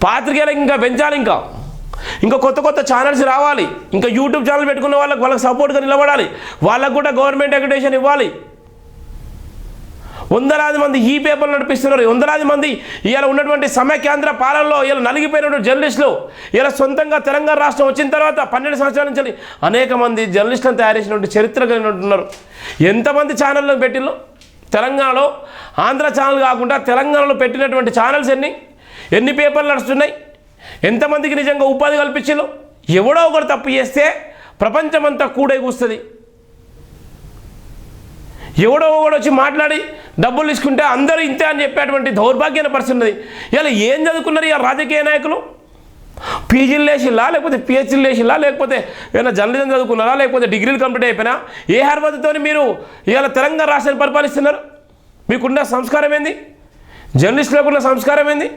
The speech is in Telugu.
పాత్రికేయులకు ఇంకా పెంచాలి, ఇంకా కొత్త కొత్త ఛానల్స్ రావాలి, ఇంకా యూట్యూబ్ ఛానల్ పెట్టుకున్న వాళ్ళకి సపోర్ట్గా నిలబడాలి, వాళ్ళకు కూడా గవర్నమెంట్ అక్రిడిటేషన్ ఇవ్వాలి. వందలాది మంది ఈ పేపర్లు నడిపిస్తున్నారు. వందలాది మంది ఇవాళ ఉన్నటువంటి సమైక్యాంధ్ర పాలనలో ఇలా నలిగిపోయినటువంటి జర్నలిస్టులు ఇలా సొంతంగా తెలంగాణ రాష్ట్రం వచ్చిన తర్వాత 12 సంవత్సరాల నుంచి అనేక మంది జర్నలిస్టులను తయారు చేసినటువంటి చరిత్ర కలిగి ఉంటున్నారు. ఎంతమంది ఛానళ్ళను పెట్టిళ్ళు తెలంగాణలో? ఆంధ్ర ఛానల్ కాకుండా తెలంగాణలో పెట్టినటువంటి ఛానల్స్ ఎన్ని పేపర్లు నడుస్తున్నాయి? ఎంతమందికి నిజంగా ఉపాధి కల్పించిళ్ళు? ఎవడో ఒకరు తప్పు చేస్తే ప్రపంచమంతా కూడే కూస్తుంది. ఎవడో ఒకడు వచ్చి మాట్లాడి డబ్బులు తీసుకుంటే అందరూ ఇంతే అని చెప్పేటువంటి దౌర్భాగ్యమైన పరిస్థితి ఉన్నది. ఇలా ఏం చదువుకున్నారు ఇలా రాజకీయ నాయకులు? పీజీలు లేచిల్లా, లేకపోతే పిహెచ్డీలు లేచిల్లా, లేకపోతే ఏమైనా జర్నలిజం చదువుకున్నారా, లేకపోతే డిగ్రీలు కంప్లీట్ అయిపోయినా? ఏ అర్హతతో మీరు ఇవాళ తెలంగాణ రాష్ట్రాన్ని పరిపాలిస్తున్నారు? మీకున్న సంస్కారం ఏంది? జర్నలిస్టులకు ఉన్న సంస్కారం ఏంది?